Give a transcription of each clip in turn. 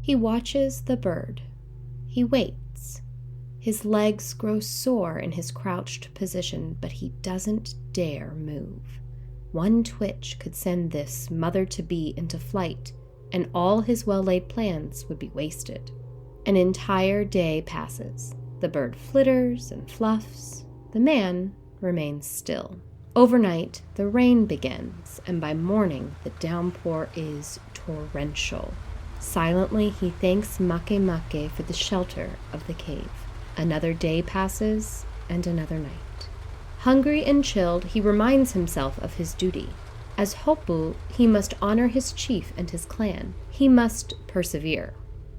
He watches the bird. He waits. His legs grow sore in his crouched position, but he doesn't dare move. One twitch could send this mother-to-be into flight, and all his well-laid plans would be wasted. An entire day passes. The bird flitters and fluffs. The man remains still. Overnight, the rain begins, and by morning, the downpour is torrential. Silently, he thanks Make for the shelter of the cave. Another day passes, and another night. Hungry and chilled, he reminds himself of his duty. As Hopu, he must honor his chief and his clan. He must persevere.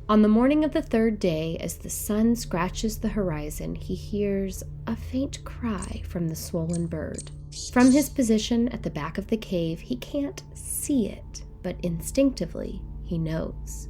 On the morning of the third day, as the sun scratches the horizon, he hears a faint cry from the swollen bird. From his position at the back of the cave, he can't see it, but instinctively, he knows.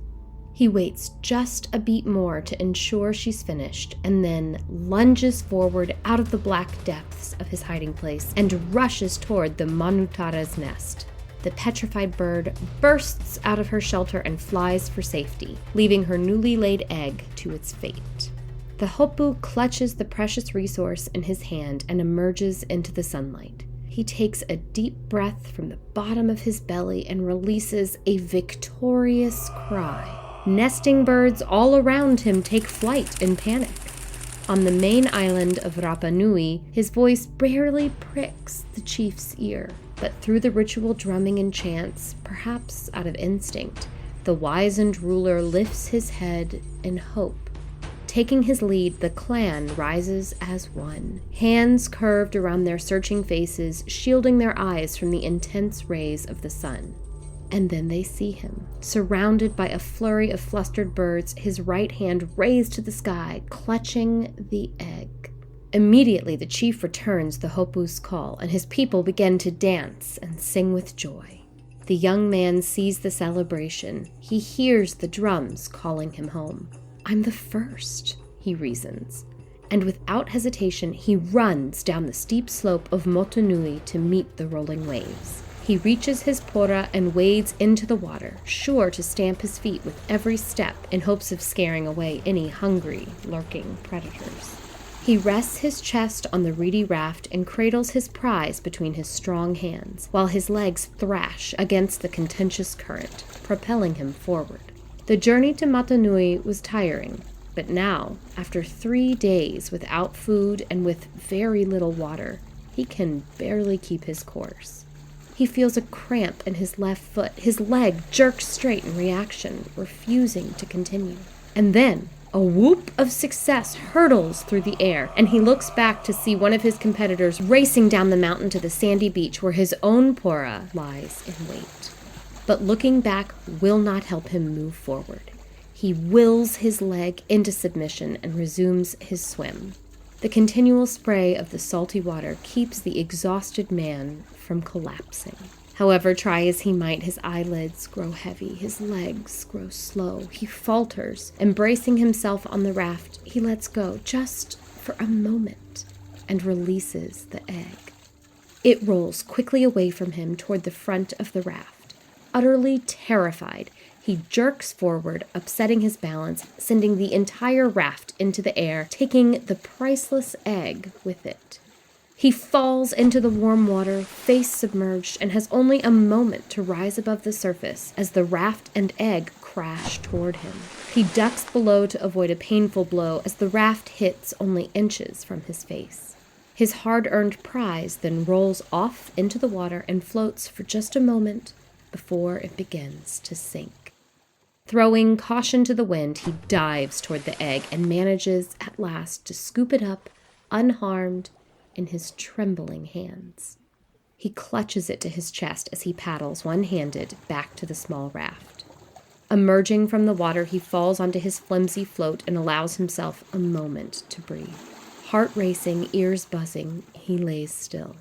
He waits just a beat more to ensure she's finished, and then lunges forward out of the black depths of his hiding place and rushes toward the Manutara's nest. The petrified bird bursts out of her shelter and flies for safety, leaving her newly laid egg to its fate. The Hopu clutches the precious resource in his hand and emerges into the sunlight. He takes a deep breath from the bottom of his belly and releases a victorious cry. Nesting birds all around him take flight in panic. On the main island of Rapa Nui, his voice barely pricks the chief's ear. But through the ritual drumming and chants, perhaps out of instinct, the wizened ruler lifts his head in hope. Taking his lead, the clan rises as one, hands curved around their searching faces, shielding their eyes from the intense rays of the sun. And then they see him, surrounded by a flurry of flustered birds, his right hand raised to the sky, clutching the egg. Immediately, the chief returns the Hopu's call, and his people begin to dance and sing with joy. The young man sees the celebration. He hears the drums calling him home. "I'm the first," he reasons. And without hesitation, he runs down the steep slope of Motunui to meet the rolling waves. He reaches his pora and wades into the water, sure to stamp his feet with every step in hopes of scaring away any hungry, lurking predators. He rests his chest on the reedy raft and cradles his prize between his strong hands, while his legs thrash against the contentious current, propelling him forward. The journey to Motunui was tiring, but now, after 3 days without food and with very little water, he can barely keep his course. He feels a cramp in his left foot. His leg jerks straight in reaction, refusing to continue. And then, a whoop of success hurtles through the air, and he looks back to see one of his competitors racing down the mountain to the sandy beach where his own pora lies in wait. But looking back will not help him move forward. He wills his leg into submission and resumes his swim. The continual spray of the salty water keeps the exhausted man from collapsing. However, try as he might, his eyelids grow heavy, his legs grow slow. He falters, and bracing himself on the raft, he lets go just for a moment and releases the egg. It rolls quickly away from him toward the front of the raft. Utterly terrified, he jerks forward, upsetting his balance, sending the entire raft into the air, taking the priceless egg with it. He falls into the warm water, face submerged, and has only a moment to rise above the surface as the raft and egg crash toward him. He ducks below to avoid a painful blow as the raft hits only inches from his face. His hard-earned prize then rolls off into the water and floats for just a moment before it begins to sink. Throwing caution to the wind, he dives toward the egg and manages at last to scoop it up, unharmed, in his trembling hands. He clutches it to his chest as he paddles one-handed back to the small raft. Emerging from the water, he falls onto his flimsy float and allows himself a moment to breathe. Heart racing, ears buzzing, he lays still.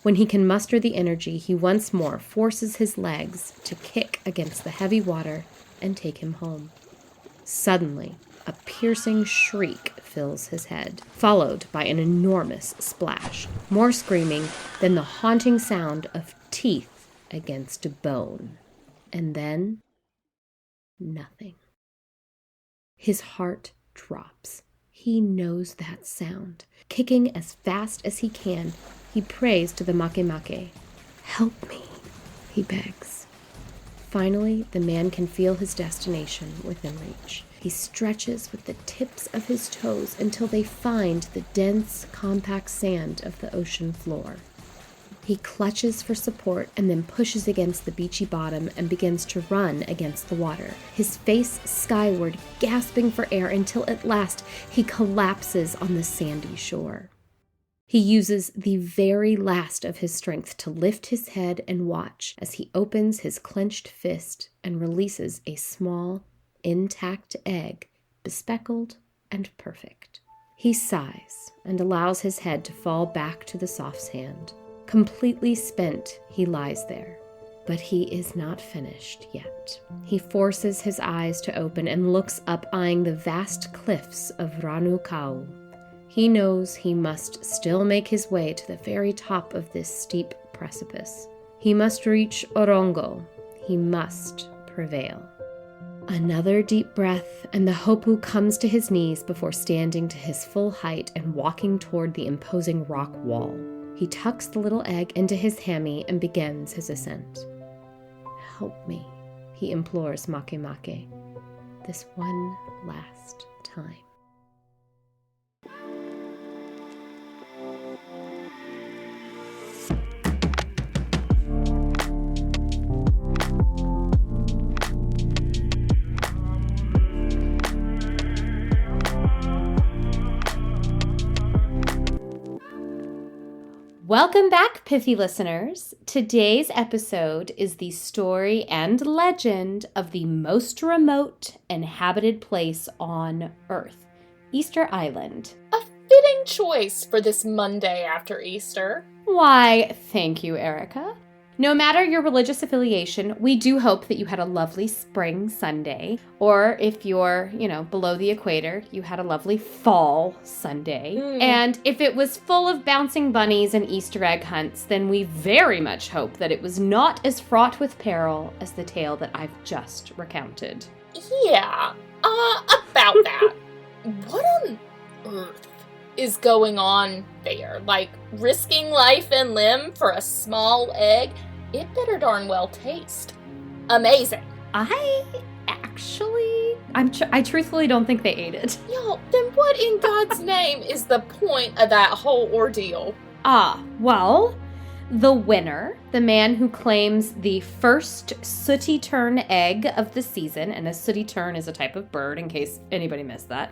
When he can muster the energy, he once more forces his legs to kick against the heavy water and take him home. Suddenly, a piercing shriek fills his head, followed by an enormous splash, more screaming than the haunting sound of teeth against bone. And then, nothing. His heart drops. He knows that sound. Kicking as fast as he can, he prays to the makemake. "Help me," he begs. Finally, the man can feel his destination within reach. He stretches with the tips of his toes until they find the dense, compact sand of the ocean floor. He clutches for support and then pushes against the beachy bottom and begins to run against the water, his face skyward, gasping for air until at last he collapses on the sandy shore. He uses the very last of his strength to lift his head and watch as he opens his clenched fist and releases a small, intact egg, bespeckled and perfect. He sighs and allows his head to fall back to the soft's hand. Completely spent, he lies there, but he is not finished yet. He forces his eyes to open and looks up, eyeing the vast cliffs of Ranukau. He knows he must still make his way to the very top of this steep precipice. He must reach Orongo. He must prevail. Another deep breath, and the Hopu comes to his knees before standing to his full height and walking toward the imposing rock wall. He tucks the little egg into his hammy and begins his ascent. "Help me," he implores Makemake, "this one last time." Welcome back, Pithy listeners. Today's episode is the story and legend of the most remote inhabited place on Earth, Easter Island. A fitting choice for this Monday after Easter. Why, thank you, Erica. No matter your religious affiliation, we do hope that you had a lovely spring Sunday. Or if you're, below the equator, you had a lovely fall Sunday. And if it was full of bouncing bunnies and Easter egg hunts, then we very much hope that it was not as fraught with peril as the tale that I've just recounted. Yeah, about that. What on earth is going on there? Like, risking life and limb for a small egg? It better darn well taste amazing. I truthfully don't think they ate it. Yo, then what in God's name is the point of that whole ordeal? Well, the winner, the man who claims the first sooty tern egg of the season, and a sooty tern is a type of bird in case anybody missed that.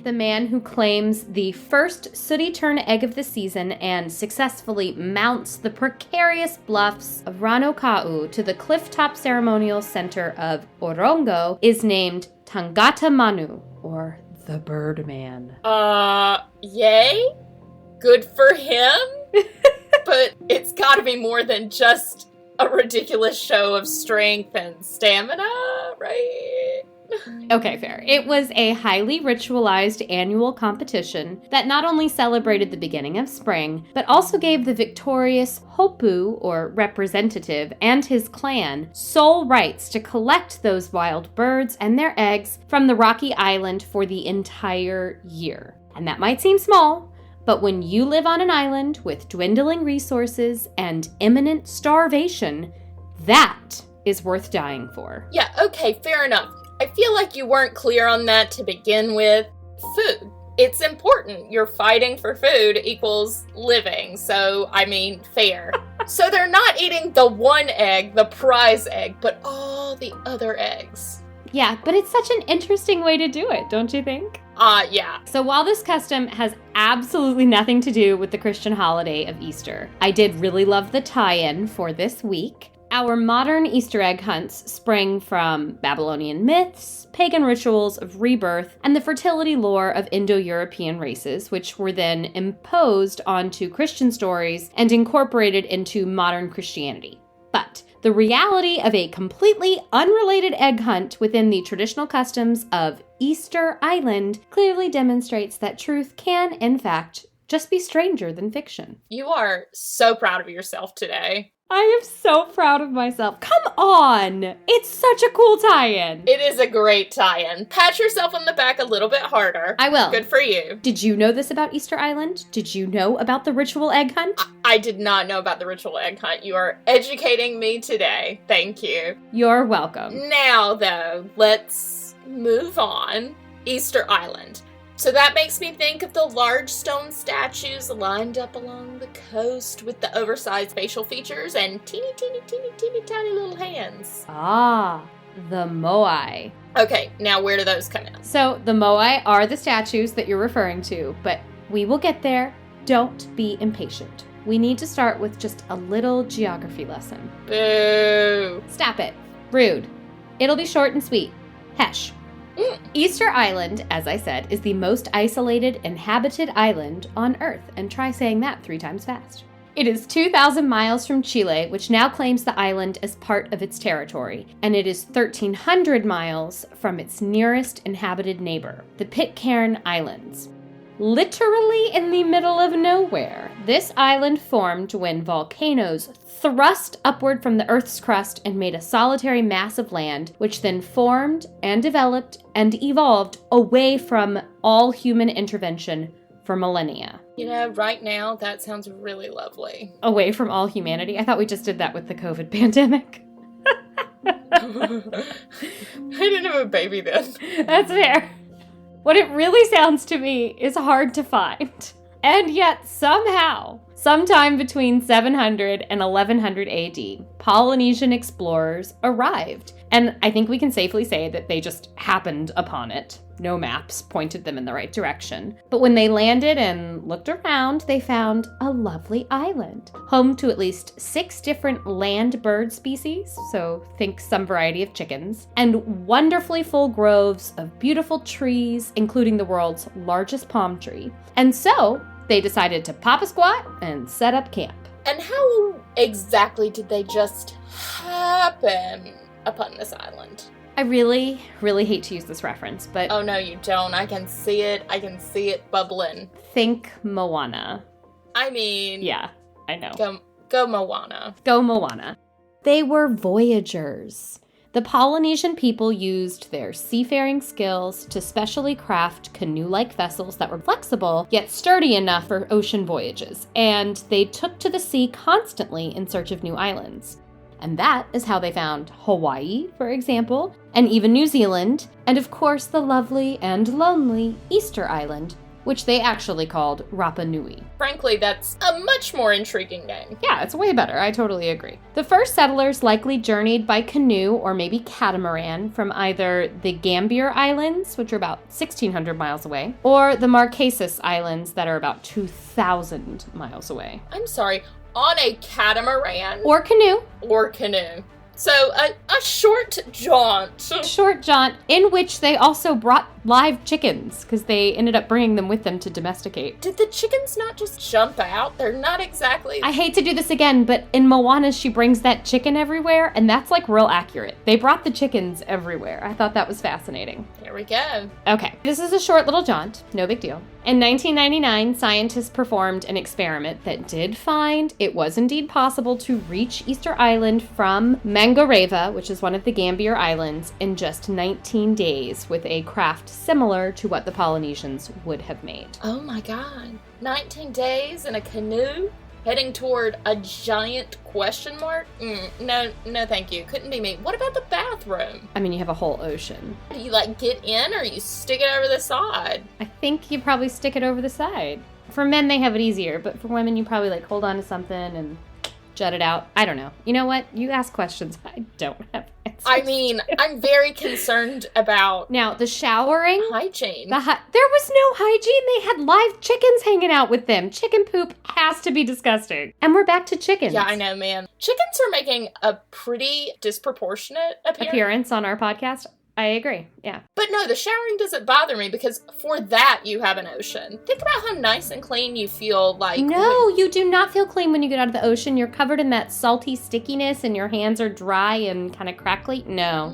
The man who claims the first sooty tern egg of the season and successfully mounts the precarious bluffs of Ranokau to the clifftop ceremonial center of Orongo is named Tangata Manu, or the Birdman. Yay? Good for him? But it's gotta be more than just a ridiculous show of strength and stamina, right? Okay, fair. It was a highly ritualized annual competition that not only celebrated the beginning of spring, but also gave the victorious Hopu, or representative, and his clan sole rights to collect those wild birds and their eggs from the rocky island for the entire year. And that might seem small, but when you live on an island with dwindling resources and imminent starvation, that is worth dying for. Yeah, okay, fair enough. I feel like you weren't clear on that to begin with. Food. It's important. You're fighting for food equals living, so, fair. So they're not eating the one egg, the prize egg, but all the other eggs. Yeah, but it's such an interesting way to do it, don't you think? Yeah. So while this custom has absolutely nothing to do with the Christian holiday of Easter, I did really love the tie-in for this week. Our modern Easter egg hunts spring from Babylonian myths, pagan rituals of rebirth, and the fertility lore of Indo-European races, which were then imposed onto Christian stories and incorporated into modern Christianity. But the reality of a completely unrelated egg hunt within the traditional customs of Easter Island clearly demonstrates that truth can, in fact, just be stranger than fiction. You are so proud of yourself today. I am so proud of myself. Come on! It's such a cool tie-in. It is a great tie-in. Pat yourself on the back a little bit harder. I will. Good for you. Did you know this about Easter Island? Did you know about the ritual egg hunt? I did not know about the ritual egg hunt. You are educating me today. Thank you. You're welcome. Now, though, let's move on. Easter Island. So that makes me think of the large stone statues lined up along the coast with the oversized facial features and teeny tiny little hands. Ah, the Moai. Okay, now where do those come in? So the Moai are the statues that you're referring to, but we will get there. Don't be impatient. We need to start with just a little geography lesson. Boo. Stop it. Rude. It'll be short and sweet. Hesh. Easter Island, as I said, is the most isolated inhabited island on Earth, and try saying that 3 times fast. It is 2,000 miles from Chile, which now claims the island as part of its territory, and it is 1,300 miles from its nearest inhabited neighbor, the Pitcairn Islands. Literally in the middle of nowhere, this island formed when volcanoes thrust upward from the Earth's crust and made a solitary mass of land, which then formed and developed and evolved away from all human intervention for millennia. You know, right now, that sounds really lovely. Away from all humanity? I thought we just did that with the COVID pandemic. I didn't have a baby then. That's fair. What it really sounds to me is hard to find. And yet, somehow, sometime between 700 and 1100 AD, Polynesian explorers arrived. And I think we can safely say that they just happened upon it. No maps pointed them in the right direction. But when they landed and looked around, they found a lovely island, home to at least 6 different land bird species, so think some variety of chickens, and wonderfully full groves of beautiful trees, including the world's largest palm tree. And so they decided to pop a squat and set up camp. And how exactly did they just happen upon this island? I really, really hate to use this reference, but... Oh, no, you don't. I can see it. I can see it bubbling. Think Moana. I mean... Yeah, I know. Go Moana. Go Moana. They were voyagers. The Polynesian people used their seafaring skills to specially craft canoe-like vessels that were flexible, yet sturdy enough for ocean voyages, and they took to the sea constantly in search of new islands. And that is how they found Hawaii, for example, and even New Zealand, and of course the lovely and lonely Easter Island, which they actually called Rapa Nui. Frankly, that's a much more intriguing name. Yeah, it's way better. I totally agree. The first settlers likely journeyed by canoe or maybe catamaran from either the Gambier Islands, which are about 1,600 miles away, or the Marquesas Islands that are about 2,000 miles away. I'm sorry. On a catamaran. Or canoe. Or canoe. So, a short jaunt. Short jaunt, in which they also brought live chickens, because they ended up bringing them with them to domesticate. Did the chickens not just jump out? They're not exactly... I hate to do this again, but in Moana, she brings that chicken everywhere, and that's, like, real accurate. They brought the chickens everywhere. I thought that was fascinating. Here we go. Okay, this is a short little jaunt. No big deal. In 1999, scientists performed an experiment that did find it was indeed possible to reach Easter Island from Mangareva, which is one of the Gambier Islands, in just 19 days with a craft similar to what the Polynesians would have made. Oh my god. 19 days in a canoe? Heading toward a giant question mark? No, thank you. Couldn't be me. What about the bathroom? I mean, you have a whole ocean. Do you, get in or you stick it over the side? I think you probably stick it over the side. For men, they have it easier, but for women, you probably, hold on to something and jut it out. I don't know. You know what? You ask questions. I don't have answers. I mean, I'm very concerned about... Now, the showering... Hygiene. There was no hygiene. They had live chickens hanging out with them. Chicken poop has to be disgusting. And we're back to chickens. Yeah, I know, man. Chickens are making a pretty disproportionate appearance on our podcast. I agree, yeah. But no, the showering doesn't bother me because for that you have an ocean. Think about how nice and clean you feel No, you do not feel clean when you get out of the ocean. You're covered in that salty stickiness and your hands are dry and kind of crackly. No.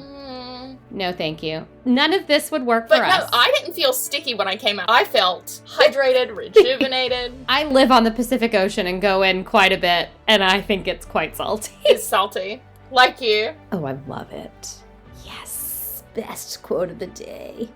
No, thank you. None of this would work But for no, us. I didn't feel sticky when I came out. I felt hydrated, rejuvenated. I live on the Pacific Ocean and go in quite a bit, and I think it's quite salty. It's salty. Like you. Oh, I love it. Yes, best quote of the day.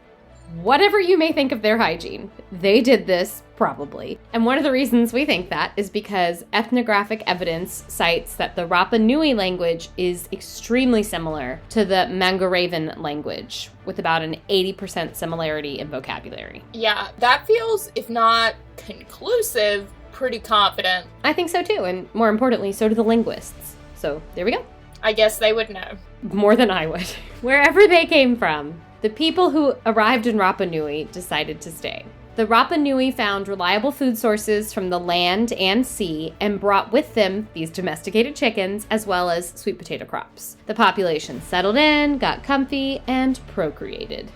Whatever you may think of their hygiene, they did this probably. And one of the reasons we think that is because ethnographic evidence cites that the Rapa Nui language is extremely similar to the Mangaravan language, with about an 80% similarity in vocabulary. Yeah, that feels, if not conclusive, pretty confident. I think so too, and more importantly, so do the linguists. So there we go. I guess they would know. More than I would. Wherever they came from, the people who arrived in Rapa Nui decided to stay. The Rapa Nui found reliable food sources from the land and sea and brought with them these domesticated chickens as well as sweet potato crops. The population settled in, got comfy, and procreated.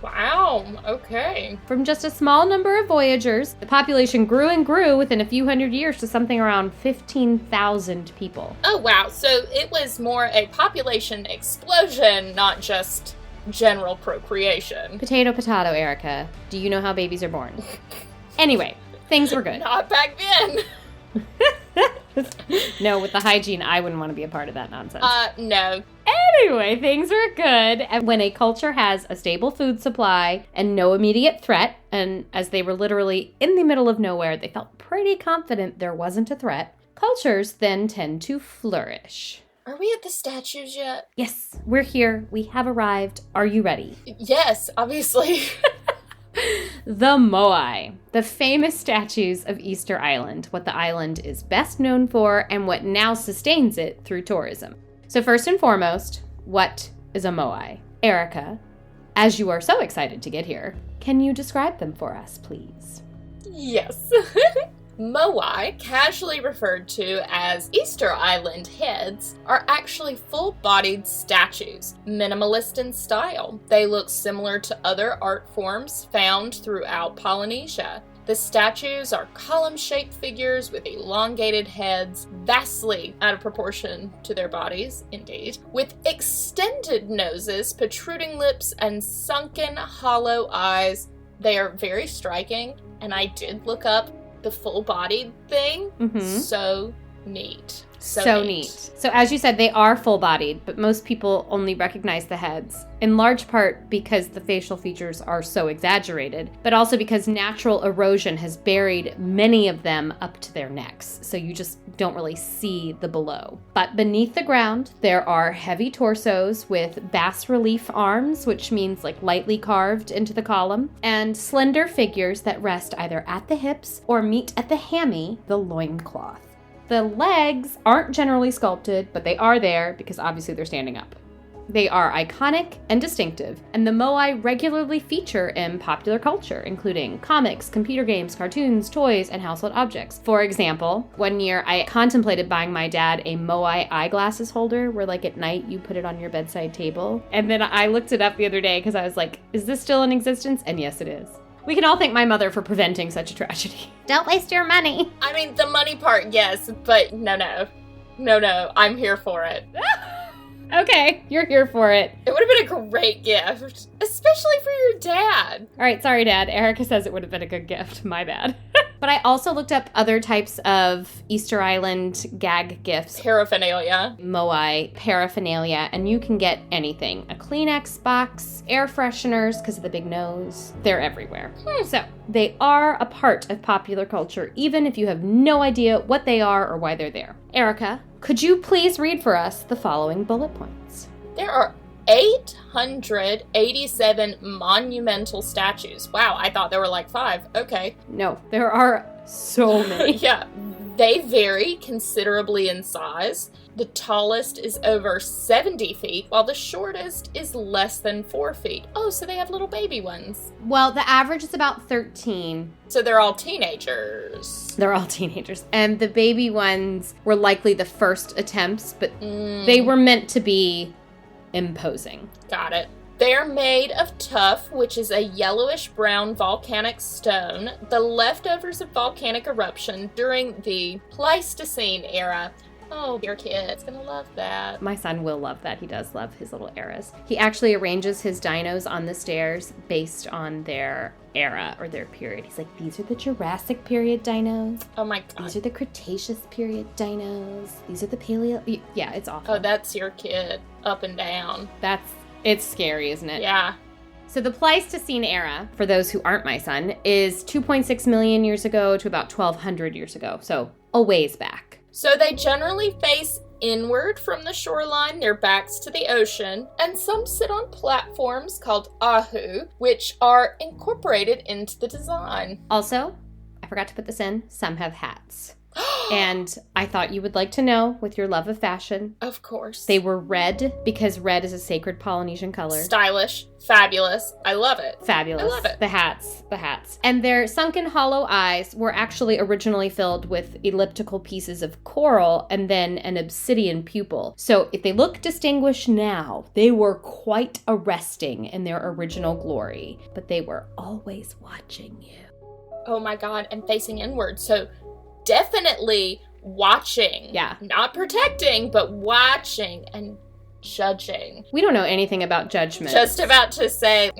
Wow, okay. From just a small number of voyagers, the population grew and grew within a few hundred years to something around 15,000 people. Oh, wow. So it was more a population explosion, not just general procreation. Potato, potato, Erica. Do you know how babies are born? Anyway, things were good. Not back then. No, with the hygiene, I wouldn't want to be a part of that nonsense. No. Anyway, things were good. And when a culture has a stable food supply and no immediate threat, and as they were literally in the middle of nowhere, they felt pretty confident there wasn't a threat, cultures then tend to flourish. Are we at the statues yet? Yes, we're here. We have arrived. Are you ready? Yes, obviously. The Moai, the famous statues of Easter Island, what the island is best known for and what now sustains it through tourism. So first and foremost, what is a Moai? Erica, as you are so excited to get here, can you describe them for us, please? Yes. Moai, casually referred to as Easter Island heads, are actually full-bodied statues, minimalist in style. They look similar to other art forms found throughout Polynesia. The statues are column-shaped figures with elongated heads, vastly out of proportion to their bodies, indeed, with extended noses, protruding lips, and sunken, hollow eyes. They are very striking, and I did look up the full-bodied thing. So neat. So neat. So as you said, they are full-bodied, but most people only recognize the heads, in large part because the facial features are so exaggerated, but also because natural erosion has buried many of them up to their necks, so you just don't really see the below. But beneath the ground, there are heavy torsos with bas-relief arms, which means like lightly carved into the column, and slender figures that rest either at the hips or meet at the hammy, the loincloth. The legs aren't generally sculpted, but they are there because obviously they're standing up. They are iconic and distinctive, and the Moai regularly feature in popular culture, including comics, computer games, cartoons, toys, and household objects. For example, one year I contemplated buying my dad a Moai eyeglasses holder where like at night you put it on your bedside table. And then I looked it up the other day because I was like, is this still in existence? And yes, it is. We can all thank my mother for preventing such a tragedy. Don't waste your money. I mean, the money part, yes, but no, I'm here for it. Okay, you're here for it. It would have been a great gift, especially for your dad. All right, sorry, Dad. Erica says it would have been a good gift. My bad. But I also looked up other types of Easter Island gag gifts. Paraphernalia. Moai paraphernalia, and you can get anything. A Kleenex box, air fresheners because of the big nose. They're everywhere. So they are a part of popular culture, even if you have no idea what they are or why they're there. Erica, could you please read for us the following bullet points? There are 887 monumental statues. Wow, I thought there were like 5. Okay. No, there are so many. Yeah, they vary considerably in size. The tallest is over 70 feet, while the shortest is less than 4 feet. Oh, so they have little baby ones. Well, the average is about 13. So they're all teenagers. They're all teenagers. And the baby ones were likely the first attempts, but they were meant to be imposing. Got it. They're made of tuff, which is a yellowish-brown volcanic stone, the leftovers of volcanic eruption during the Pleistocene era. Oh, your kid's gonna love that. My son will love that. He does love his little eras. He actually arranges his dinos on the stairs based on their era or their period. He's like, these are the Jurassic period dinos. Oh my God. These are the Cretaceous period dinos. These are the Paleo. Yeah, it's awful. Oh, that's your kid up and down. It's scary, isn't it? Yeah. So the Pleistocene era, for those who aren't my son, is 2.6 million years ago to about 1,200 years ago. So a ways back. So they generally face inward from the shoreline, their backs to the ocean, and some sit on platforms called ahu, which are incorporated into the design. Also, I forgot to put this in, some have hats. And I thought you would like to know, with your love of fashion. Of course. They were red because red is a sacred Polynesian color. Stylish. Fabulous. I love it. Fabulous. I love it. The hats. And their sunken hollow eyes were actually originally filled with elliptical pieces of coral and then an obsidian pupil. So if they look distinguished now, they were quite arresting in their original glory. But they were always watching you. Oh my God. And facing inward. So definitely watching. Yeah. Not protecting, but watching and judging. We don't know anything about judgment. Just about to say,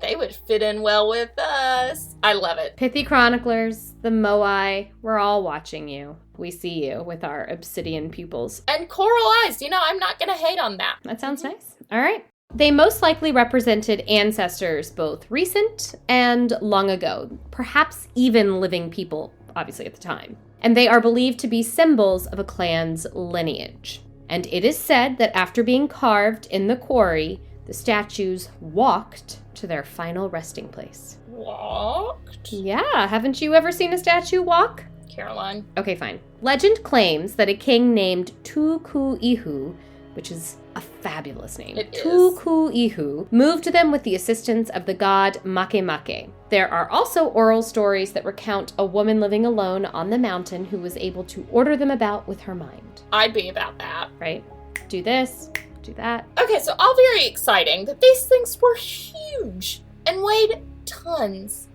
they would fit in well with us. I love it. Pithy chroniclers, the Moai, we're all watching you. We see you with our obsidian pupils. And coral eyes. I'm not going to hate on that. That sounds nice. All right. They most likely represented ancestors both recent and long ago, perhaps even living people, obviously at the time. And they are believed to be symbols of a clan's lineage. And it is said that after being carved in the quarry, the statues walked to their final resting place. Walked? Yeah, haven't you ever seen a statue walk? Caroline. Okay, fine. Legend claims that a king named Tukuihu, which is a fabulous name. It is. Tukuihu moved them with the assistance of the god Makemake. There are also oral stories that recount a woman living alone on the mountain who was able to order them about with her mind. I'd be about that. Right? Do this, do that. Okay, so all very exciting, but these things were huge and weighed tons.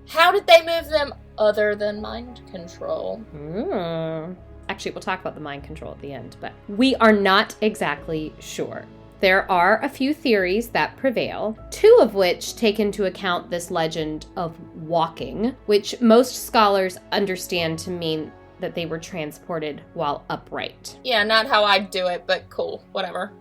How did they move them other than mind control? Actually, we'll talk about the mind control at the end, but we are not exactly sure. There are a few theories that prevail, two of which take into account this legend of walking, which most scholars understand to mean that they were transported while upright. Yeah, not how I'd do it, but cool, whatever.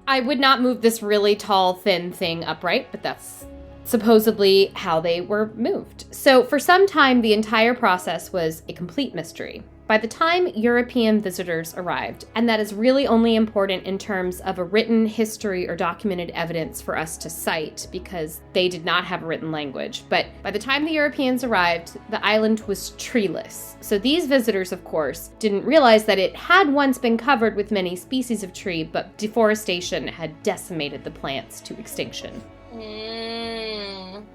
I would not move this really tall, thin thing upright, but that's supposedly how they were moved. So for some time, the entire process was a complete mystery. By the time European visitors arrived, and that is really only important in terms of a written history or documented evidence for us to cite because they did not have a written language. But by the time the Europeans arrived, the island was treeless. So these visitors, of course, didn't realize that it had once been covered with many species of tree, but deforestation had decimated the plants to extinction.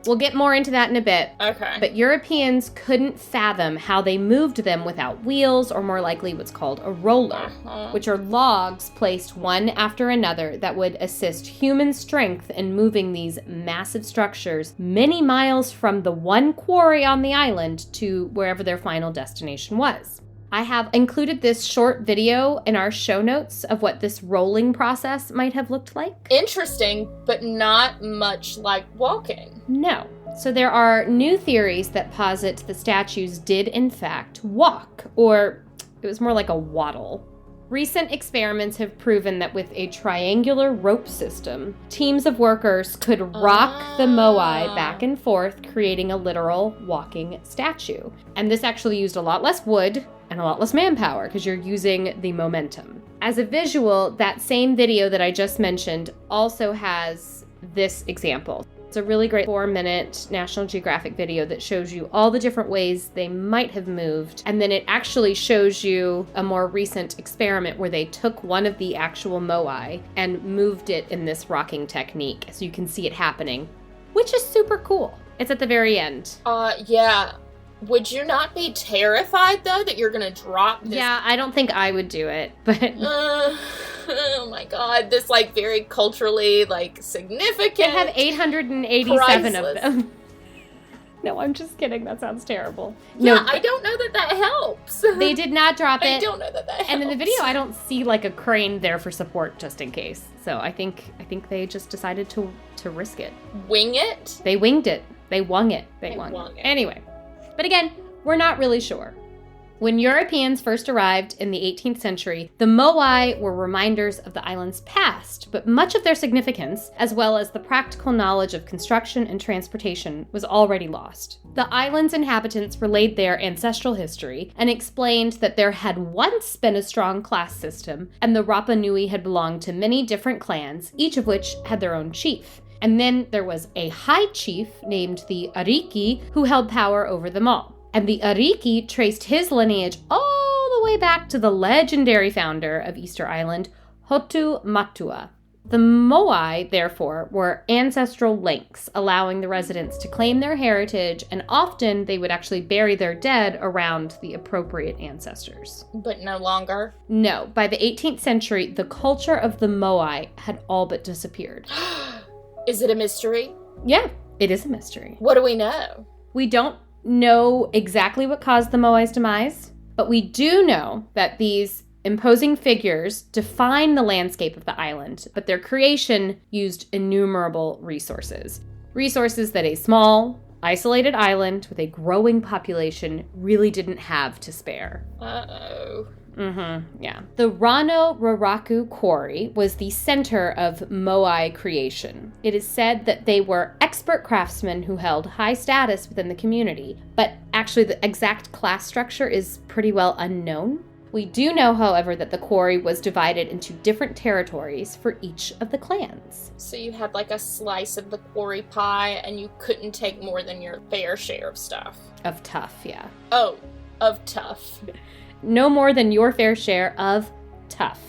We'll get more into that in a bit. Okay. But Europeans couldn't fathom how they moved them without wheels, or more likely what's called a roller, which are logs placed one after another that would assist human strength in moving these massive structures many miles from the one quarry on the island to wherever their final destination was. I have included this short video in our show notes of what this rolling process might have looked like. Interesting, but not much like walking. No. So there are new theories that posit the statues did in fact walk, or it was more like a waddle. Recent experiments have proven that with a triangular rope system, teams of workers could rock the Moai back and forth, creating a literal walking statue. And this actually used a lot less wood and a lot less manpower because you're using the momentum. As a visual, that same video that I just mentioned also has this example. It's a really great 4-minute National Geographic video that shows you all the different ways they might have moved. And then it actually shows you a more recent experiment where they took one of the actual Moai and moved it in this rocking technique. So you can see it happening, which is super cool. It's at the very end. Yeah. Would you not be terrified, though, that you're going to drop this? Yeah, I don't think I would do it, but... oh my god, this, very culturally, significant... They have 887 priceless. of them. No, I'm just kidding. That sounds terrible. Yeah, No, I don't know that helps. they did not drop it. I don't know that helps. And in the video, I don't see like a crane there for support just in case. So I think they just decided to risk it. Wing it? They winged it. They wung it. They wung it. it. Anyway, but again, we're not really sure. When Europeans first arrived in the 18th century, the Moai were reminders of the island's past, but much of their significance, as well as the practical knowledge of construction and transportation, was already lost. The island's inhabitants relayed their ancestral history and explained that there had once been a strong class system, and the Rapa Nui had belonged to many different clans, each of which had their own chief. And then there was a high chief named the Ariki who held power over them all. And the Ariki traced his lineage all the way back to the legendary founder of Easter Island, Hotu Matua. The Moai, therefore, were ancestral links, allowing the residents to claim their heritage, and often they would actually bury their dead around the appropriate ancestors. But no longer? No, by the 18th century, the culture of the Moai had all but disappeared. Is it a mystery? Yeah, it is a mystery. What do we know? We don't know exactly what caused the Moai's demise, but we do know that these imposing figures define the landscape of the island, but their creation used innumerable resources. Resources that a small, isolated island with a growing population really didn't have to spare. Uh-oh. Yeah. The Rano Raraku Quarry was the center of Moai creation. It is said that they were expert craftsmen who held high status within the community, but actually the exact class structure is pretty well unknown. We do know, however, that the quarry was divided into different territories for each of the clans. So you had like a slice of the quarry pie, and you couldn't take more than your fair share of stuff. Of tough, yeah. Oh, of tough. No more than your fair share of tough.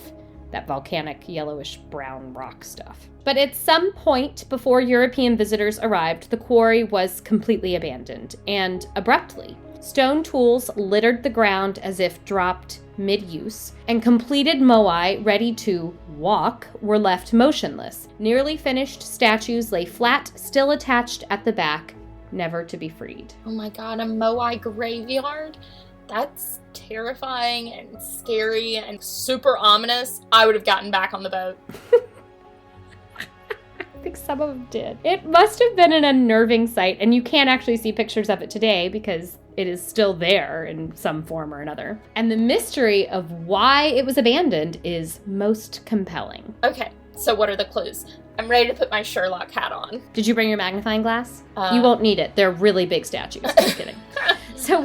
That volcanic yellowish brown rock stuff. But at some point before European visitors arrived, the quarry was completely abandoned, and abruptly. Stone tools littered the ground as if dropped mid-use, and completed Moai ready to walk were left motionless. Nearly finished statues lay flat, still attached at the back, never to be freed. Oh my god, a Moai graveyard? That's terrifying and scary and super ominous. I would have gotten back on the boat. I think some of them did. It must have been an unnerving sight, and you can't actually see pictures of it today because it is still there in some form or another. And the mystery of why it was abandoned is most compelling. Okay, so what are the clues? I'm ready to put my Sherlock hat on. Did you bring your magnifying glass? You won't need it. They're really big statues. Just kidding. So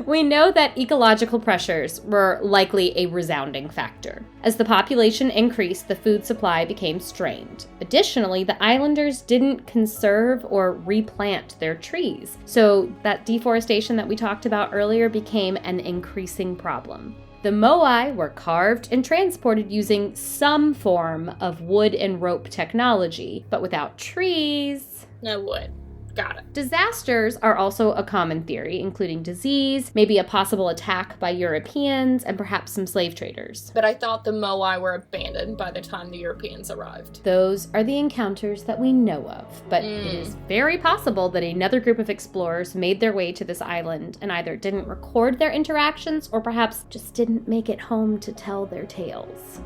we know that ecological pressures were likely a resounding factor. As the population increased, the food supply became strained. Additionally, the islanders didn't conserve or replant their trees, so that deforestation that we talked about earlier became an increasing problem. The Moai were carved and transported using some form of wood and rope technology, but without trees. No wood. Got it. Disasters are also a common theory, including disease, maybe a possible attack by Europeans, and perhaps some slave traders. But I thought the Moai were abandoned by the time the Europeans arrived. Those are the encounters that we know of, but it is very possible that another group of explorers made their way to this island and either didn't record their interactions or perhaps just didn't make it home to tell their tales.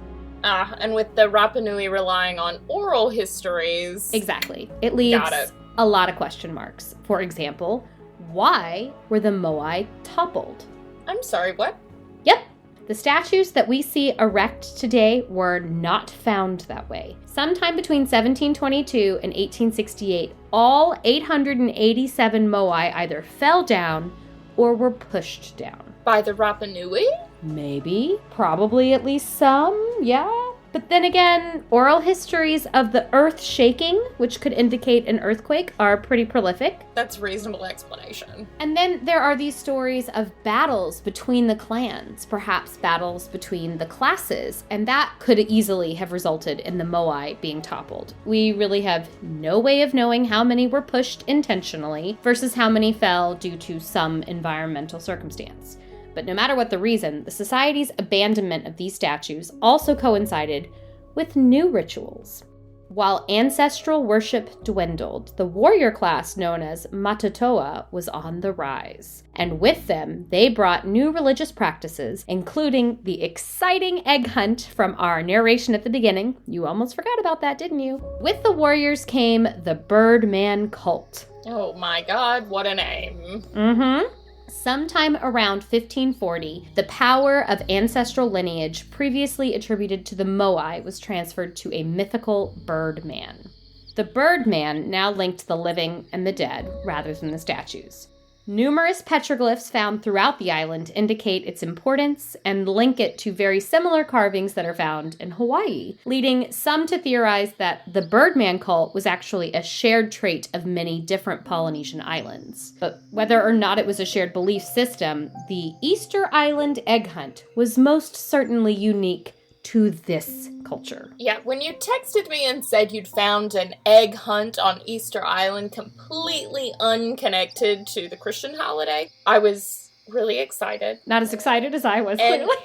And with the Rapa Nui relying on oral histories... Exactly. It leaves a lot of question marks. For example, why were the Moai toppled? I'm sorry, what? Yep. The statues that we see erect today were not found that way. Sometime between 1722 and 1868, all 887 Moai either fell down or were pushed down. By the Rapa Nui? Maybe. Probably at least some, yeah. But then again, oral histories of the earth shaking, which could indicate an earthquake, are pretty prolific. That's a reasonable explanation. And then there are these stories of battles between the clans, perhaps battles between the classes, and that could easily have resulted in the Moai being toppled. We really have no way of knowing how many were pushed intentionally versus how many fell due to some environmental circumstance. But no matter what the reason, the society's abandonment of these statues also coincided with new rituals. While ancestral worship dwindled, the warrior class known as Matatoa was on the rise. And with them, they brought new religious practices, including the exciting egg hunt from our narration at the beginning. You almost forgot about that, didn't you? With the warriors came the Birdman cult. Oh my God, what a name. Mm-hmm. Sometime around 1540, the power of ancestral lineage previously attributed to the Moai was transferred to a mythical Birdman. The Birdman now linked the living and the dead rather than the statues. Numerous petroglyphs found throughout the island indicate its importance and link it to very similar carvings that are found in Hawaii, leading some to theorize that the Birdman cult was actually a shared trait of many different Polynesian islands. But whether or not it was a shared belief system, the Easter Island egg hunt was most certainly unique to this culture. Yeah, when you texted me and said you'd found an egg hunt on Easter Island completely unconnected to the Christian holiday, I was really excited. Not as excited as I was, clearly.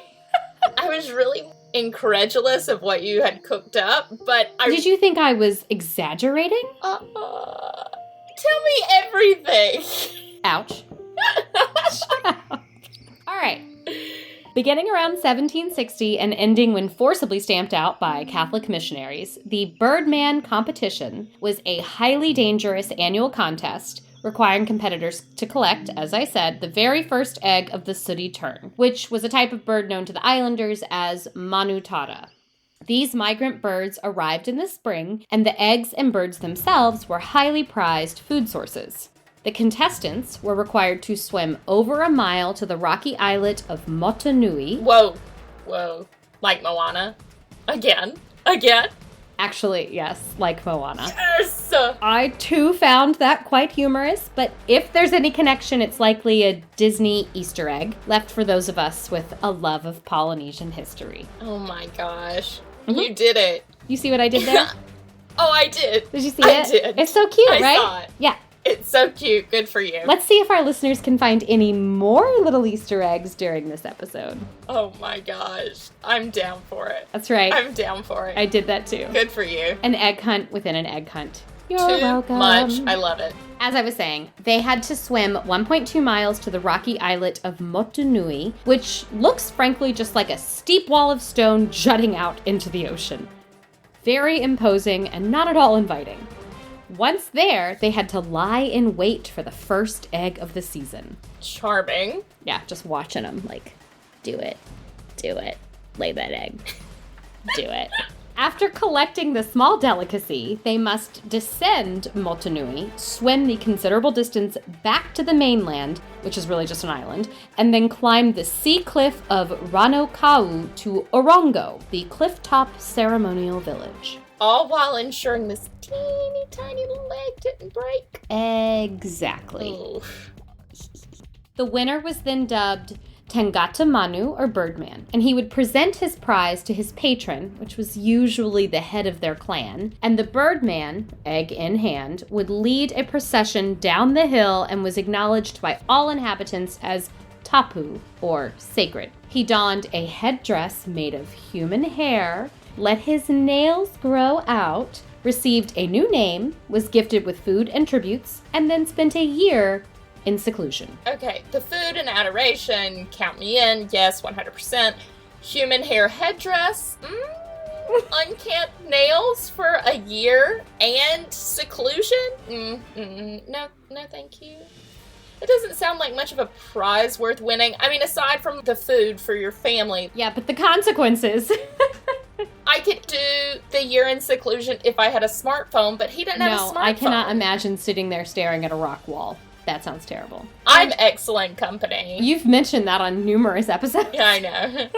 I was really incredulous of what you had cooked up, but Did you think I was exaggerating? Tell me everything. Ouch. Shut up. All right. Beginning around 1760 and ending when forcibly stamped out by Catholic missionaries, the Birdman competition was a highly dangerous annual contest requiring competitors to collect, as I said, the very first egg of the sooty tern, which was a type of bird known to the islanders as manutara. These migrant birds arrived in the spring, and the eggs and birds themselves were highly prized food sources. The contestants were required to swim over a mile to the rocky islet of Motunui. Whoa. Like Moana? Again? Actually, yes, like Moana. Yes! I, too, found that quite humorous, but if there's any connection, it's likely a Disney Easter egg, left for those of us with a love of Polynesian history. Oh my gosh. Mm-hmm. You did it. You see what I did there? Oh, I did. Did you see it? I did. It's so cute, right? I saw it. Yeah. It's so cute. Good for you. Let's see if our listeners can find any more little Easter eggs during this episode. Oh my gosh. I'm down for it. That's right. I'm down for it. I did that too. Good for you. An egg hunt within an egg hunt. You're Too welcome. much. I love it. As I was saying, they had to swim 1.2 miles to the rocky islet of Motunui, which looks frankly just like a steep wall of stone jutting out into the ocean. Very imposing and not at all inviting. Once there, they had to lie in wait for the first egg of the season. Charming. Yeah, just watching them, like, do it, lay that egg, do it. After collecting the small delicacy, they must descend Motunui, swim the considerable distance back to the mainland, which is really just an island, and then climb the sea cliff of Ranokau to Orongo, the cliff-top ceremonial village. All while ensuring this teeny tiny leg didn't break. Exactly. Oof. The winner was then dubbed Tangata Manu, or Birdman, and he would present his prize to his patron, which was usually the head of their clan, and the Birdman, egg in hand, would lead a procession down the hill and was acknowledged by all inhabitants as tapu, or sacred. He donned a headdress made of human hair, let his nails grow out, received a new name, was gifted with food and tributes, and then spent a year in seclusion. Okay, the food and adoration, count me in, yes, 100%. Human hair headdress, uncapped nails for a year, and seclusion? No, thank you. It doesn't sound like much of a prize worth winning. I mean, aside from the food for your family. Yeah, but the consequences. I could do the year in seclusion if I had a smartphone, but he didn't have a smartphone. No, I cannot imagine sitting there staring at a rock wall. That sounds terrible. I'm excellent company. You've mentioned that on numerous episodes. Yeah, I know.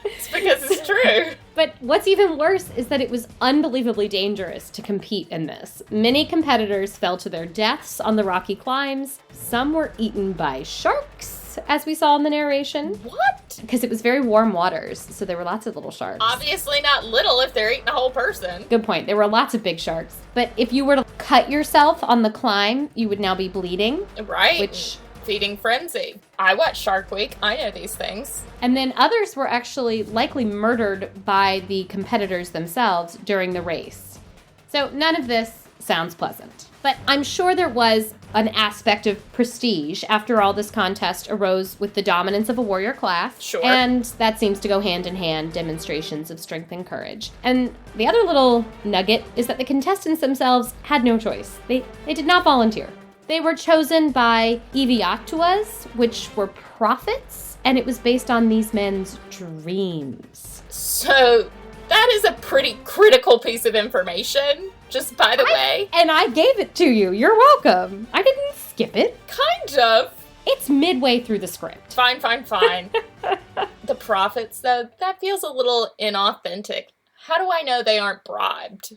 It's because it's true. But what's even worse is that it was unbelievably dangerous to compete in this. Many competitors fell to their deaths on the rocky climbs. Some were eaten by sharks, as we saw in the narration. What? Because it was very warm waters, so there were lots of little sharks. Obviously not little if they're eating a whole person. Good point. There were lots of big sharks. But if you were to cut yourself on the climb, you would now be bleeding. Right. Which Feeding frenzy. I watch Shark Week. I know these things. And then others were actually likely murdered by the competitors themselves during the race. So none of this sounds pleasant. But I'm sure there was an aspect of prestige. After all, this contest arose with the dominance of a warrior class. Sure. And that seems to go hand in hand, demonstrations of strength and courage. And the other little nugget is that the contestants themselves had no choice. They did not volunteer. They were chosen by Iviatuas, which were prophets, and it was based on these men's dreams. So that is a pretty critical piece of information, just by the way. And I gave it to you. You're welcome. I didn't skip it. Kind of. It's midway through the script. Fine. The prophets, though, that feels a little inauthentic. How do I know they aren't bribed?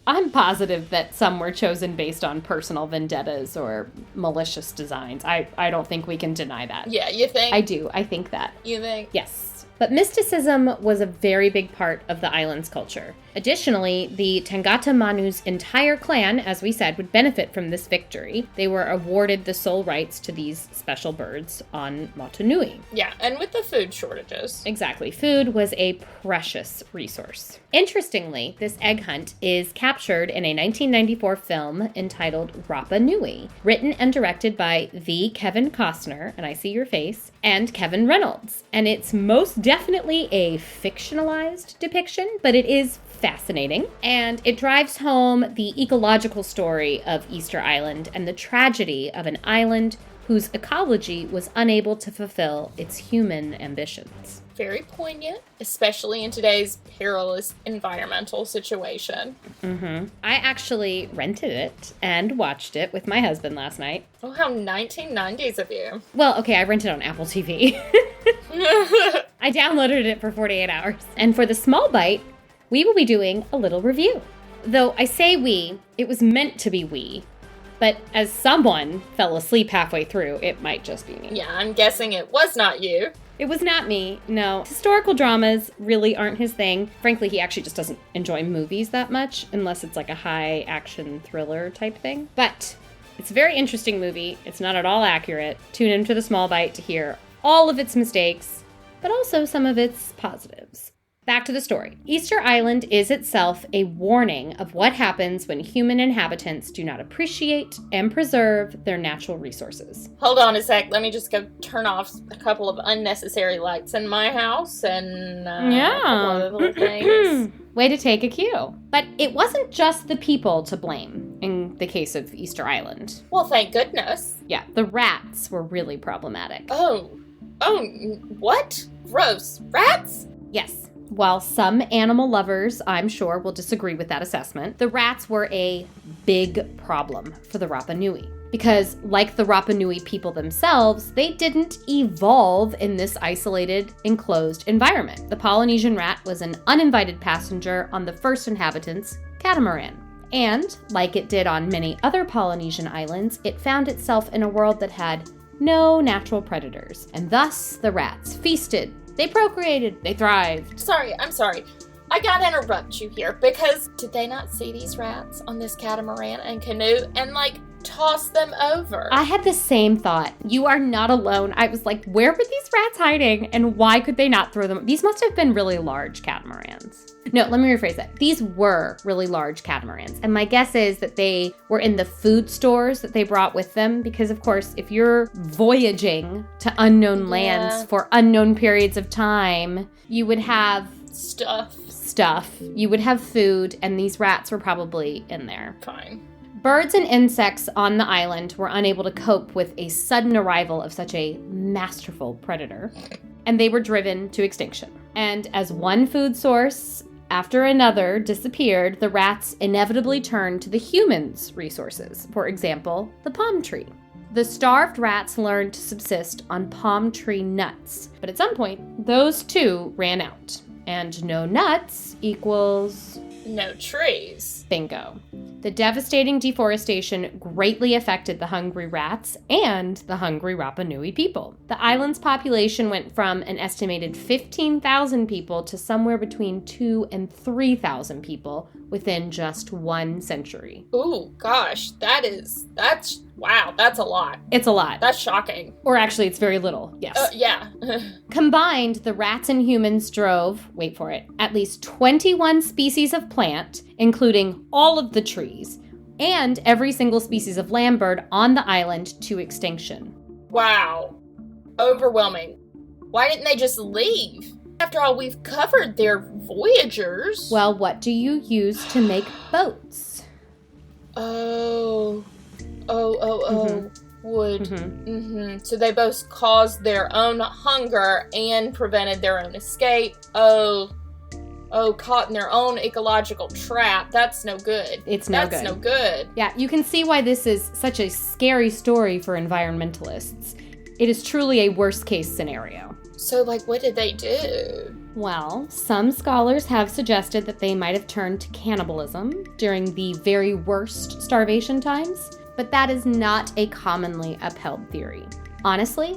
I'm positive that some were chosen based on personal vendettas or malicious designs. I don't think we can deny that. Yeah, you think? I do. I think that. You think? Yes. But mysticism was a very big part of the island's culture. Additionally, the Tangata Manu's entire clan, as we said, would benefit from this victory. They were awarded the sole rights to these special birds on Motunui. Yeah, and with the food shortages. Exactly. Food was a precious resource. Interestingly, this egg hunt is captured in a 1994 film entitled Rapa Nui, written and directed by the Kevin Costner, and I see your face, and Kevin Reynolds. And it's most definitely a fictionalized depiction, but it is fascinating. And it drives home the ecological story of Easter Island and the tragedy of an island whose ecology was unable to fulfill its human ambitions. Very poignant, especially in today's perilous environmental situation. Mm-hmm. I actually rented it and watched it with my husband last night. Oh, how 1990s of you. Well, okay, I rented it on Apple TV. I downloaded it for 48 hours. And for the small bite, we will be doing a little review. Though I say we, it was meant to be we. But as someone fell asleep halfway through, it might just be me. Yeah, I'm guessing it was not you. It was not me, no. Historical dramas really aren't his thing. Frankly, he actually just doesn't enjoy movies that much, unless it's like a high-action thriller type thing. But it's a very interesting movie. It's not at all accurate. Tune into The Small Bite to hear all of its mistakes, but also some of its positives. Back to the story. Easter Island is itself a warning of what happens when human inhabitants do not appreciate and preserve their natural resources. Hold on a sec. Let me just go turn off a couple of unnecessary lights in my house and a couple of other things. Way to take a cue. But it wasn't just the people to blame in the case of Easter Island. Well, thank goodness. Yeah, the rats were really problematic. Oh, what? Gross. Rats? Yes. While some animal lovers, I'm sure, will disagree with that assessment, the rats were a big problem for the Rapa Nui. Because, like the Rapa Nui people themselves, they didn't evolve in this isolated, enclosed environment. The Polynesian rat was an uninvited passenger on the first inhabitants' catamaran. And, like it did on many other Polynesian islands, it found itself in a world that had no natural predators. And thus, the rats feasted. They procreated. They thrived. I'm sorry. I gotta interrupt you here, because did they not see these rats on this catamaran and canoe and, toss them over? I had the same thought. You are not alone. I was like, where were these rats hiding, and why could they not throw them? These must have been really large catamarans. No, let me rephrase that. These were really large catamarans. And my guess is that they were in the food stores that they brought with them. Because, of course, if you're voyaging to unknown lands for unknown periods of time, you would have stuff. You would have food, and these rats were probably in there. Fine. Birds and insects on the island were unable to cope with a sudden arrival of such a masterful predator, and they were driven to extinction. And as one food source after another disappeared, the rats inevitably turned to the humans' resources. For example, the palm tree. The starved rats learned to subsist on palm tree nuts, but at some point, those too ran out. And no nuts equals no trees. Bingo. The devastating deforestation greatly affected the hungry rats and the hungry Rapa Nui people. The island's population went from an estimated 15,000 people to somewhere between 2,000 and 3,000 people within just 1 century. Ooh, gosh, that's Wow, that's a lot. It's a lot. That's shocking. Or actually, it's very little, yes. Yeah. Combined, the rats and humans drove, wait for it, at least 21 species of plant, including all of the trees, and every single species of land bird on the island to extinction. Wow. Overwhelming. Why didn't they just leave? After all, we've covered their voyagers. Well, what do you use to make boats? Oh. Wood. So they both caused their own hunger and prevented their own escape. Oh, caught in their own ecological trap. That's no good. It's no good. That's no good. Yeah, you can see why this is such a scary story for environmentalists. It is truly a worst-case scenario. So, what did they do? Well, some scholars have suggested that they might have turned to cannibalism during the very worst starvation times, but that is not a commonly upheld theory. Honestly,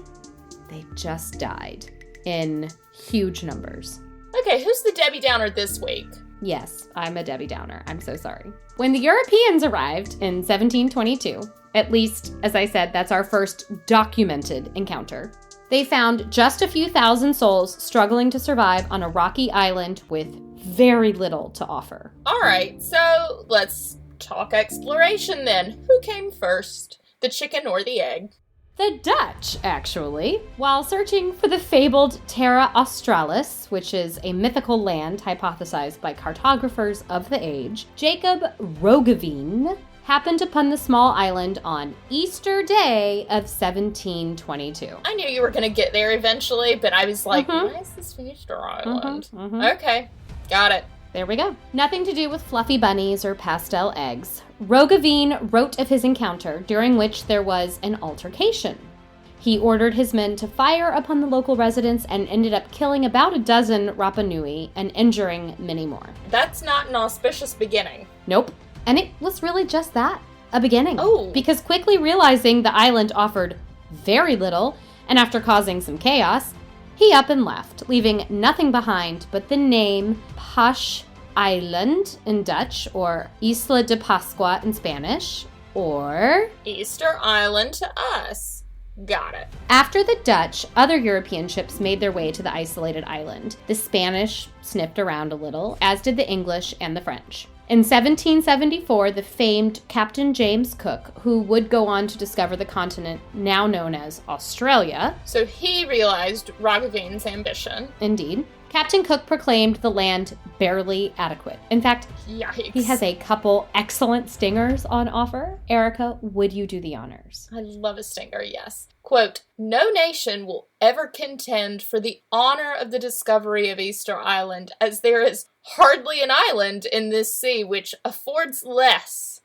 they just died in huge numbers. Okay, who's the Debbie Downer this week? Yes, I'm a Debbie Downer. I'm so sorry. When the Europeans arrived in 1722, at least, as I said, that's our first documented encounter, they found just a few thousand souls struggling to survive on a rocky island with very little to offer. All right, so let's talk exploration then. Who came first, the chicken or the egg? The Dutch, actually. While searching for the fabled Terra Australis, which is a mythical land hypothesized by cartographers of the age, Jacob Roggeveen happened upon the small island on Easter Day of 1722. I knew you were going to get there eventually, but I was like, why is this Easter Island? Okay, got it. There we go. Nothing to do with fluffy bunnies or pastel eggs. Roggeveen wrote of his encounter, during which there was an altercation. He ordered his men to fire upon the local residents and ended up killing about a dozen Rapa Nui and injuring many more. That's not an auspicious beginning. Nope. And it was really just that, a beginning. Oh. Because quickly realizing the island offered very little, and after causing some chaos, he up and left, leaving nothing behind but the name Pasch Island in Dutch, or Isla de Pascua in Spanish, or Easter Island to us. Got it. After the Dutch, other European ships made their way to the isolated island. The Spanish sniffed around a little, as did the English and the French. In 1774, the famed Captain James Cook, who would go on to discover the continent now known as Australia. So he realized Roggeveen's ambition. Indeed. Captain Cook proclaimed the land barely adequate. In fact, Yikes. He has a couple excellent stingers on offer. Erica, would you do the honors? I love a stinger, yes. Quote, "No nation will ever contend for the honor of the discovery of Easter Island, as there is hardly an island in this sea which affords less.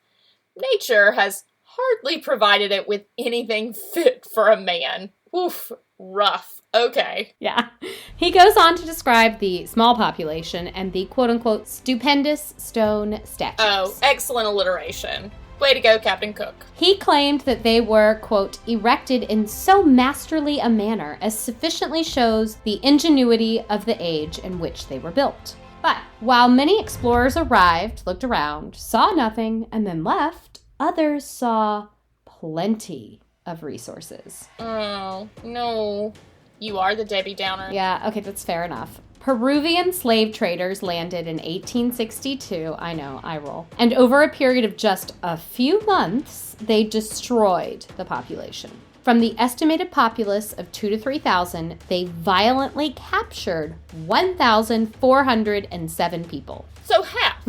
Nature has hardly provided it with anything fit for a man." Oof, rough. Okay. Yeah. He goes on to describe the small population and the quote-unquote stupendous stone statues. Oh, excellent alliteration. Way to go, Captain Cook. He claimed that they were, quote, erected in so masterly a manner as sufficiently shows the ingenuity of the age in which they were built. But while many explorers arrived, looked around, saw nothing, and then left, others saw plenty of resources. Oh, no. You are the Debbie Downer. Yeah, okay, that's fair enough. Peruvian slave traders landed in 1862, I know, I roll. And over a period of just a few months, they destroyed the population. From the estimated populace of 2,000 to 3,000, they violently captured 1,407 people. So half.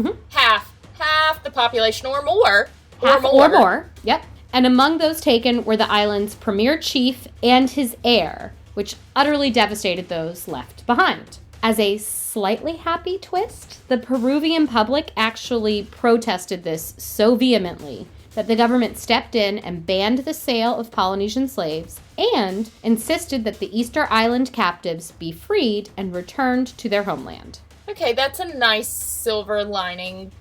Half the population or more. Half or more, yep. And among those taken were the island's premier chief and his heir, which utterly devastated those left behind. As a slightly happy twist, the Peruvian public actually protested this so vehemently that the government stepped in and banned the sale of Polynesian slaves and insisted that the Easter Island captives be freed and returned to their homeland. Okay, that's a nice silver lining,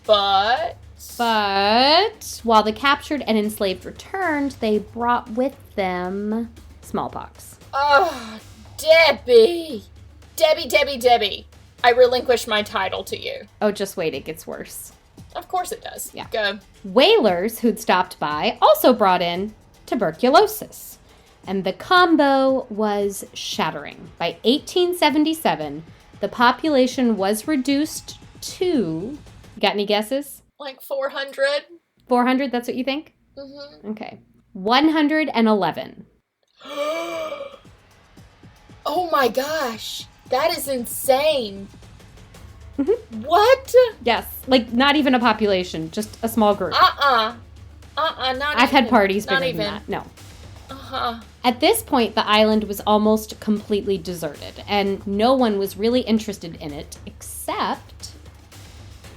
but while the captured and enslaved returned, they brought with them smallpox. Oh, Debbie. Debbie. I relinquish my title to you. Oh, just wait, it gets worse. Of course it does. Yeah. Go. Whalers who'd stopped by also brought in tuberculosis. And the combo was shattering. By 1877, the population was reduced to, you got any guesses? Like 400? 400, that's what you think? Mm-hmm. Okay. 111. Oh my gosh. That is insane. Mm-hmm. What? Yes, like not even a population, just a small group. Not I've had parties bigger than that. No. Uh-huh. At this point, the island was almost completely deserted, and no one was really interested in it except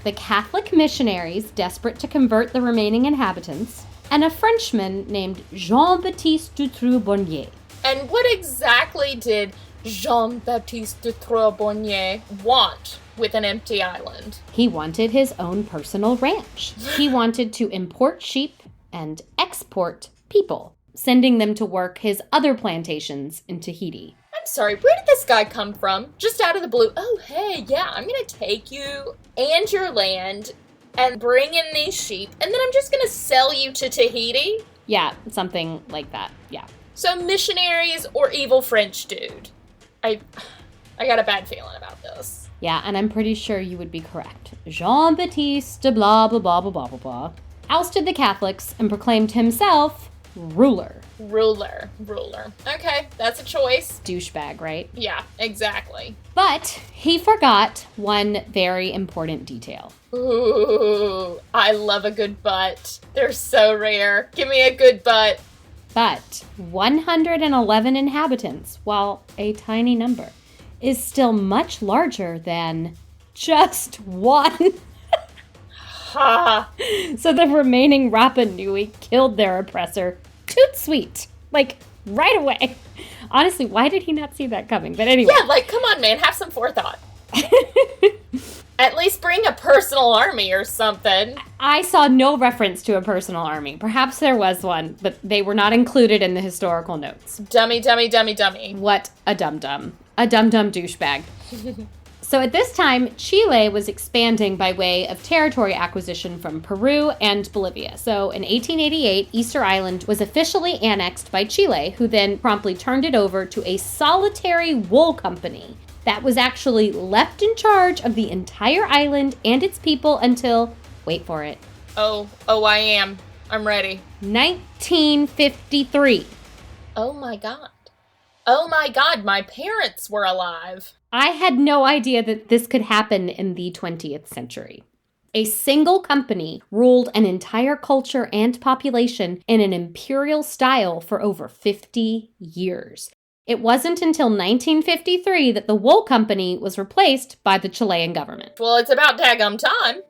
the Catholic missionaries desperate to convert the remaining inhabitants, and a Frenchman named Jean-Baptiste Dutroux-Bonnier. And what exactly did Jean-Baptiste Dutroux-Bonnier want with an empty island? He wanted his own personal ranch. He wanted to import sheep and export people, sending them to work his other plantations in Tahiti. I'm sorry, where did this guy come from? Just out of the blue. Oh, hey, yeah, I'm going to take you and your land and bring in these sheep, and then I'm just going to sell you to Tahiti? Yeah, something like that, yeah. So missionaries or evil French dude? I got a bad feeling about this. Yeah, and I'm pretty sure you would be correct. Jean-Baptiste blah, blah, blah, blah, blah, blah, blah, ousted the Catholics and proclaimed himself ruler. Ruler. Okay, that's a choice. Douchebag, right? Yeah, exactly. But he forgot one very important detail. Ooh, I love a good butt. They're so rare. Give me a good butt. But 111 inhabitants, while a tiny number, is still much larger than just one. Ha! So the remaining Rapa Nui killed their oppressor toot sweet, like right away. Honestly, why did he not see that coming? But anyway. Yeah, like, come on, man, have some forethought. At least bring a personal army or something. I saw no reference to a personal army. Perhaps there was one, but they were not included in the historical notes. Dummy. What a dum-dum. A dum-dum douchebag. So at this time, Chile was expanding by way of territory acquisition from Peru and Bolivia. So in 1888, Easter Island was officially annexed by Chile, who then promptly turned it over to a solitary wool company that was actually left in charge of the entire island and its people until, wait for it. Oh, I am. I'm ready. 1953. Oh my God, my parents were alive. I had no idea that this could happen in the 20th century. A single company ruled an entire culture and population in an imperial style for over 50 years. It wasn't until 1953 that the wool company was replaced by the Chilean government. Well, it's about daggum time.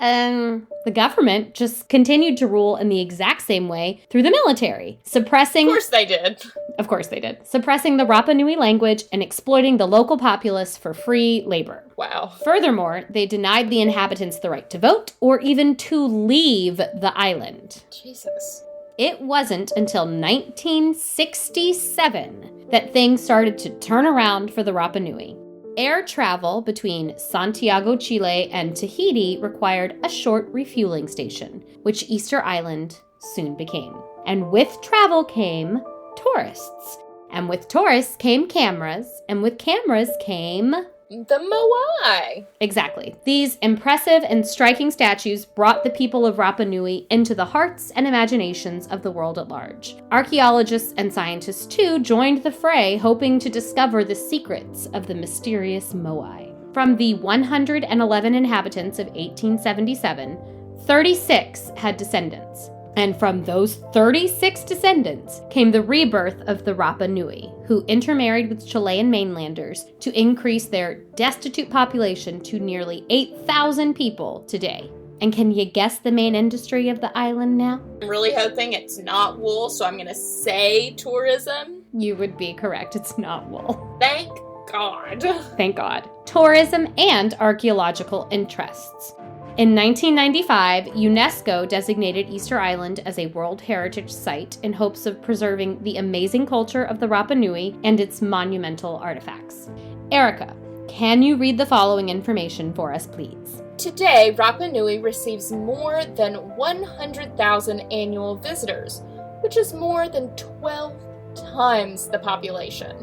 The government just continued to rule in the exact same way through the military, suppressing... Of course they did. Of course they did. Suppressing the Rapa Nui language and exploiting the local populace for free labor. Wow. Furthermore, they denied the inhabitants the right to vote or even to leave the island. Jesus. It wasn't until 1967 that things started to turn around for the Rapa Nui. Air travel between Santiago, Chile, and Tahiti required a short refueling station, which Easter Island soon became. And with travel came tourists. And with tourists came cameras. And with cameras came... the Moai. Exactly. These impressive and striking statues brought the people of Rapa Nui into the hearts and imaginations of the world at large. Archaeologists and scientists, too, joined the fray, hoping to discover the secrets of the mysterious Moai. From the 111 inhabitants of 1877, 36 had descendants. And from those 36 descendants came the rebirth of the Rapa Nui, who intermarried with Chilean mainlanders to increase their destitute population to nearly 8,000 people today. And can you guess the main industry of the island now? I'm really hoping it's not wool, so I'm going to say tourism. You would be correct. It's not wool. Thank God. Thank God. Tourism and archaeological interests. In 1995, UNESCO designated Easter Island as a World Heritage Site in hopes of preserving the amazing culture of the Rapa Nui and its monumental artifacts. Erica, Can you read the following information for us, please? Today, Rapa Nui receives more than 100,000 annual visitors, which is more than 12 times the population.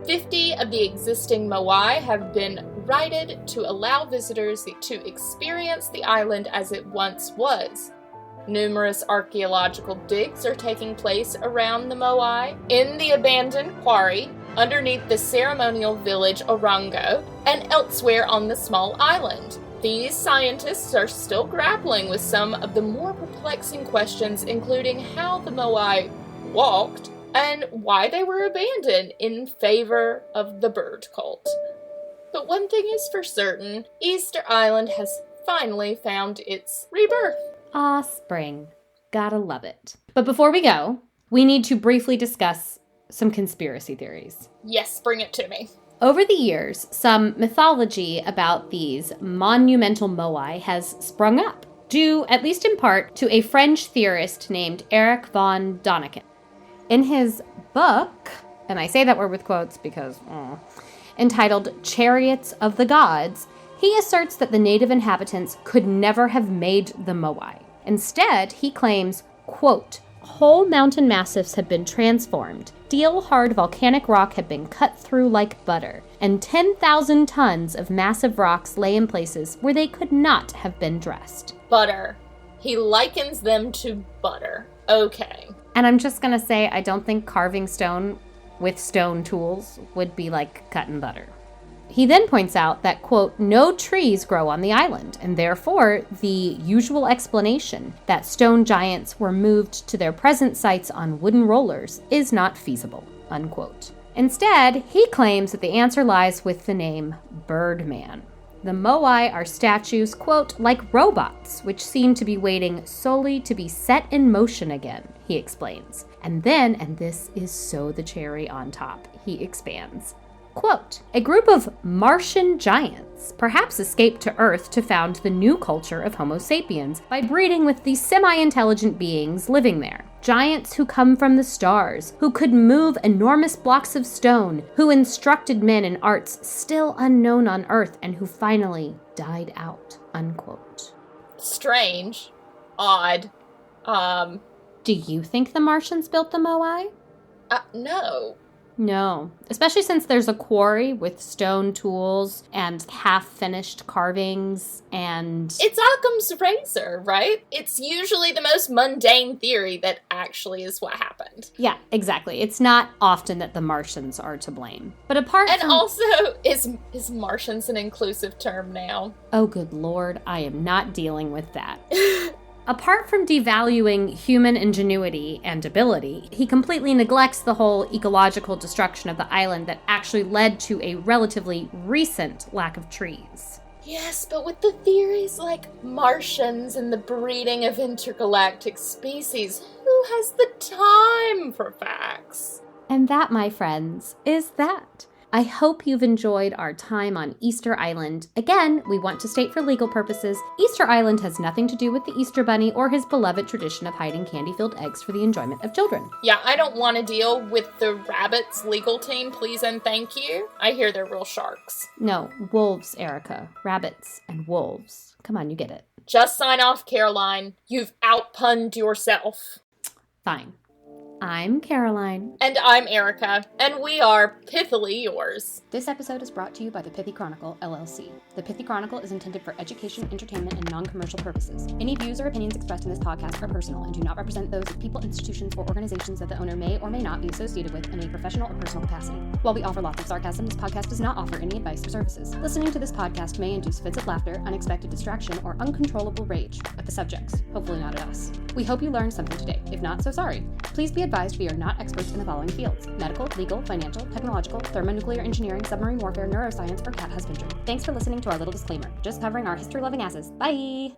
50 of the existing Moai have been righted to allow visitors to experience the island as it once was. Numerous archaeological digs are taking place around the Moai, in the abandoned quarry, underneath the ceremonial village Orango, and elsewhere on the small island. These scientists are still grappling with some of the more perplexing questions, including how the Moai walked and why they were abandoned in favor of the bird cult. But one thing is for certain, Easter Island has finally found its rebirth. Ah, spring. Gotta love it. But before we go, we need to briefly discuss some conspiracy theories. Yes, bring it to me. Over the years, some mythology about these monumental Moai has sprung up, due, at least in part, to a French theorist named Eric von Däniken. In his book, and I say that word with quotes because, entitled Chariots of the Gods, he asserts that the native inhabitants could never have made the Moai. Instead, he claims, quote, whole mountain massifs had been transformed, steel-hard volcanic rock had been cut through like butter, and 10,000 tons of massive rocks lay in places where they could not have been dressed. Butter. He likens them to butter. Okay. And I'm just gonna say, I don't think carving stone with stone tools would be like cutting butter. He then points out that, quote, no trees grow on the island, and therefore the usual explanation that stone giants were moved to their present sites on wooden rollers is not feasible, unquote. Instead, he claims that the answer lies with the name Birdman. The Moai are statues, quote, like robots, which seem to be waiting solely to be set in motion again, he explains. And then, and this is so the cherry on top, he expands. Quote, a group of Martian giants perhaps escaped to Earth to found the new culture of Homo sapiens by breeding with the semi-intelligent beings living there. Giants who come from the stars, who could move enormous blocks of stone, who instructed men in arts still unknown on Earth, and who finally died out, unquote. Strange. Odd. Do you think the Martians built the Moai? No. No, especially since there's a quarry with stone tools and half-finished carvings and... It's Occam's razor, right? It's usually the most mundane theory that actually is what happened. Yeah, exactly. It's not often that the Martians are to blame. But apart from... And also, is Martians an inclusive term now? Oh, good Lord, I am not dealing with that. Apart from devaluing human ingenuity and ability, he completely neglects the whole ecological destruction of the island that actually led to a relatively recent lack of trees. Yes, but with the theories like Martians and the breeding of intergalactic species, who has the time for facts? And that, my friends, is that. I hope you've enjoyed our time on Easter Island. Again, we want to state for legal purposes, Easter Island has nothing to do with the Easter Bunny or his beloved tradition of hiding candy-filled eggs for the enjoyment of children. Yeah, I don't want to deal with the rabbits legal team, please and thank you. I hear they're real sharks. No, wolves, Erica. Rabbits and wolves. Come on, you get it. Just sign off, Caroline. You've outpunned yourself. Fine. I'm Caroline. And I'm Erica, and we are pithily yours. This episode is brought to you by the Pithy Chronicle, LLC. The Pithy Chronicle is intended for education, entertainment, and non-commercial purposes. Any views or opinions expressed in this podcast are personal and do not represent those of people, institutions, or organizations that the owner may or may not be associated with in a professional or personal capacity. While we offer lots of sarcasm, this podcast does not offer any advice or services. Listening to this podcast may induce fits of laughter, unexpected distraction, or uncontrollable rage at the subjects, hopefully not at us. We hope you learned something today. If not, so sorry. Please be advised we are not experts in the following fields: medical, legal, financial, technological, thermonuclear engineering, submarine warfare, neuroscience, or cat husbandry. Thanks for listening to our little disclaimer. Just covering our history-loving asses. Bye!